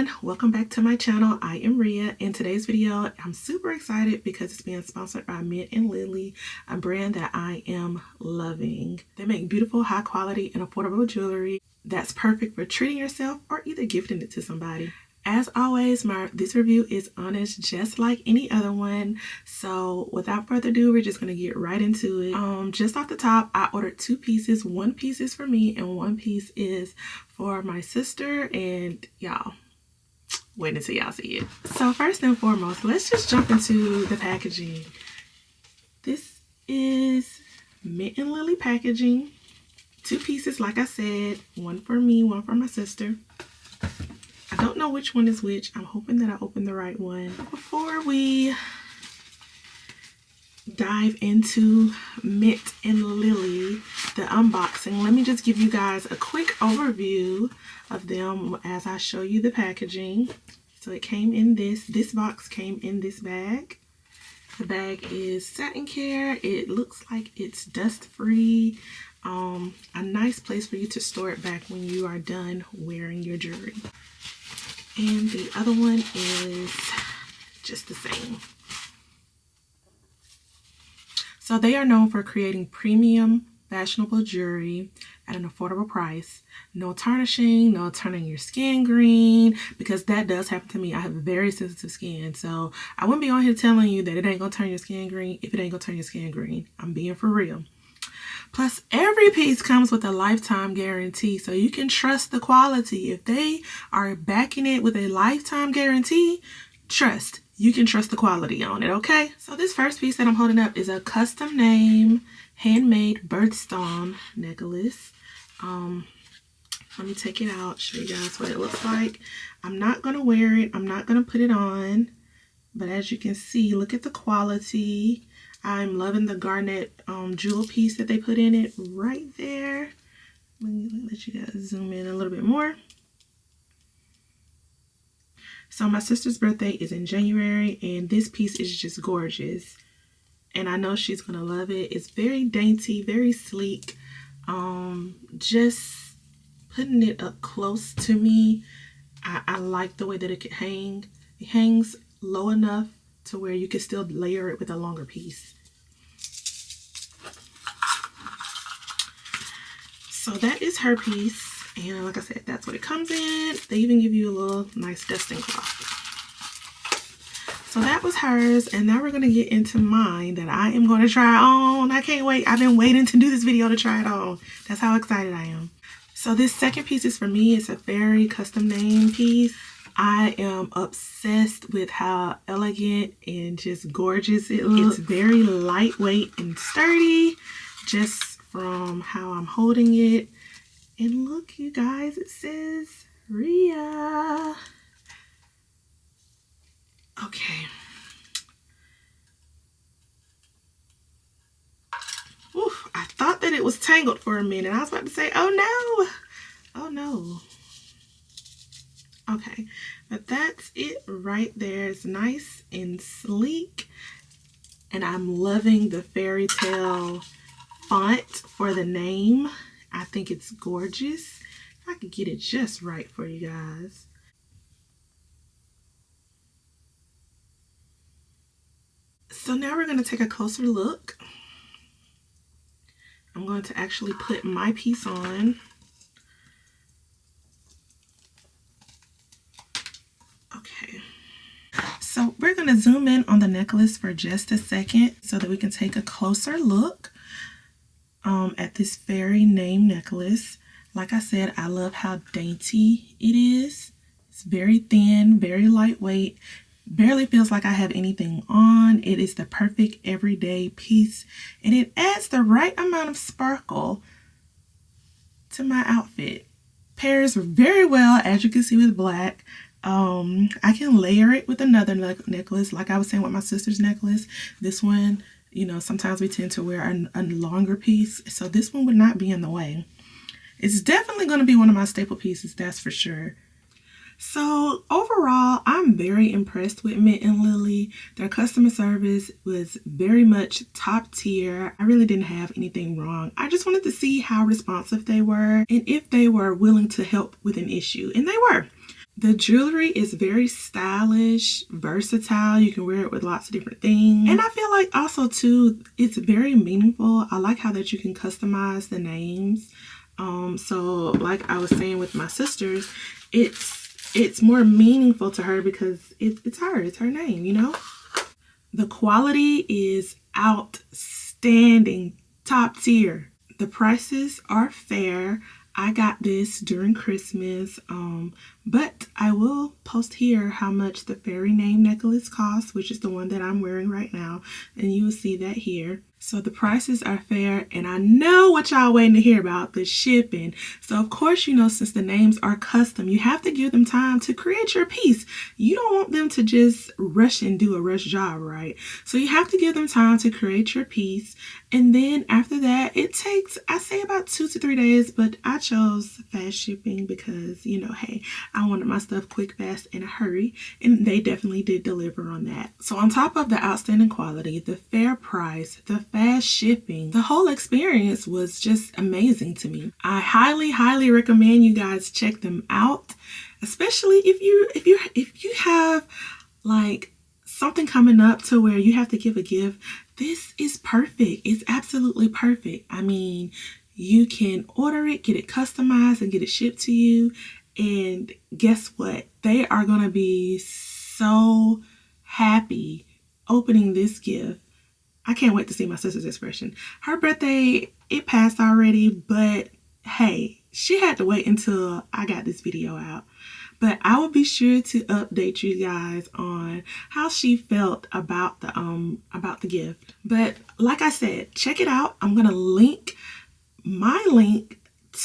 everyone, welcome back to my channel. I am Ria. In today's video I'm super excited because it's being sponsored by Mint and Lily, a brand that I am loving. They make beautiful, high quality and affordable jewelry that's perfect for treating yourself or either gifting it to somebody. As always, this review is honest just like any other one. So without further ado, we're just going to get right into it. Just off the top, I ordered two pieces. One piece is for me and one piece is for my sister, and y'all, wait until y'all see it. So first and foremost, let's just jump into the packaging. This is Mint and Lily packaging. Two pieces, like I said, one for me, one for my sister. I don't know which one is which. I'm hoping that I opened the right one. Before we dive into Mint and Lily, the unboxing, let me just give you guys a quick overview of them as I show you the packaging. So it came in this box came in this bag. The bag is satin care. It looks like it's dust free. A nice place for you to store it back when you are done wearing your jewelry. And the other one is just the same. So they are known for creating premium, fashionable jewelry at an affordable price. No tarnishing, no turning your skin green, because that does happen to me. I have very sensitive skin, so I wouldn't be on here telling you that it ain't gonna turn your skin green if it ain't gonna turn your skin green. I'm being for real. Plus, every piece comes with a lifetime guarantee, so you can trust the quality. If they are backing it with a lifetime guarantee, you can trust the quality on it, okay? So this first piece that I'm holding up is a custom name, handmade birthstone necklace. Let me take it out, show you guys what it looks like. I'm not gonna wear it, I'm not gonna put it on, but as you can see, look at the quality. I'm loving the garnet jewel piece that they put in it right there. Let me let you guys zoom in a little bit more. So my sister's birthday is in January, and this piece is just gorgeous. And I know she's gonna love it. It's very dainty, very sleek. Just putting it up close to me, I like the way that it can hang. It hangs low enough to where you can still layer it with a longer piece. So that is her piece, and like I said, that's what it comes in. They even give you a little nice dusting cloth. So that was hers, and now we're going to get into mine that I am going to try on. I can't wait. I've been waiting to do this video to try it on. That's how excited I am. So this second piece is for me. It's a very custom name piece. I am obsessed with how elegant and just gorgeous it looks. It's very lightweight and sturdy, just from how I'm holding it. And look, you guys, it says Ria. Okay. Oof, I thought that it was tangled for a minute. I was about to say, oh no. Oh no. Okay, but that's it right there. It's nice and sleek, and I'm loving the fairy tale font for the name. I think it's gorgeous. If I could get it just right for you guys. So now we're going to take a closer look. I'm going to actually put my piece on. Okay, so we're going to zoom in on the necklace for just a second so that we can take a closer look at this fairy name necklace. Like I said, I love how dainty it is. It's very thin, very lightweight, barely feels like I have anything on. It is the perfect everyday piece, and it adds the right amount of sparkle to my outfit. Pairs very well, as you can see, with black. I can layer it with another necklace, like I was saying with my sister's necklace. This one, you know, sometimes we tend to wear a longer piece, so this one would not be in the way. It's definitely going to be one of my staple pieces, that's for sure. So overall, I'm very impressed with Mint and Lily. Their customer service was very much top tier. I really didn't have anything wrong. I just wanted to see how responsive they were and if they were willing to help with an issue, and they were. The jewelry is very stylish, versatile. You can wear it with lots of different things. And I feel like also too, it's very meaningful. I like how that you can customize the names. So like I was saying with my sisters, it's more meaningful to her because it's her name, you know? The quality is outstanding, top tier. The prices are fair. I got this during Christmas, but I will post here how much the fairy name necklace costs, which is the one that I'm wearing right now, and you will see that here. So the prices are fair, and I know what y'all waiting to hear about, the shipping. So of course, you know, since the names are custom, you have to give them time to create your piece. You don't want them to just rush and do a rush job, right? So you have to give them time to create your piece. And then after that, it takes, I say about 2 to 3 days, but I chose fast shipping because, you know, hey, I wanted my stuff quick, fast, in a hurry, and they definitely did deliver on that. So on top of the outstanding quality, the fair price, the fast shipping, the whole experience was just amazing to me. I highly recommend you guys check them out, especially if you have like something coming up to where you have to give a gift. This is perfect. It's absolutely perfect. I mean, you can order it, get it customized, and get it shipped to you. And guess what? They are going to be so happy opening this gift. I can't wait to see my sister's expression. Her birthday, it passed already, but hey, she had to wait until I got this video out. But I will be sure to update you guys on how she felt about the gift. But like I said, check it out. I'm gonna link my link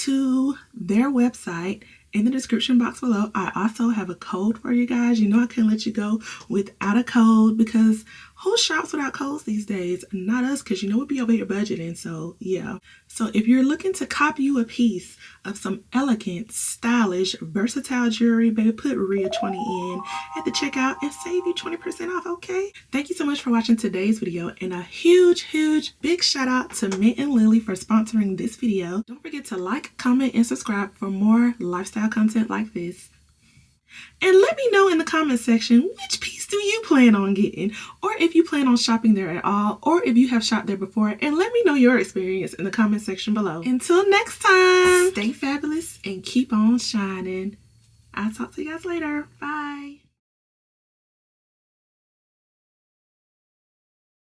to their website in the description box below. I also have a code for you guys. You know I couldn't let you go without a code because who shops without codes these days? Not us, because you know we'll be over here budgeting. So yeah. So if you're looking to copy you a piece of some elegant, stylish, versatile jewelry, baby, put RIA20 in at the checkout and save you 20% off, okay? Thank you so much for watching today's video, and a huge big shout out to Mint and Lily for sponsoring this video. Don't forget to like, comment, and subscribe for more lifestyle content like this. And let me know in the comment section, which piece do you plan on getting? Or if you plan on shopping there at all, or if you have shopped there before, and let me know your experience in the comment section below. Until next time, stay fabulous and keep on shining. I'll talk to you guys later. Bye.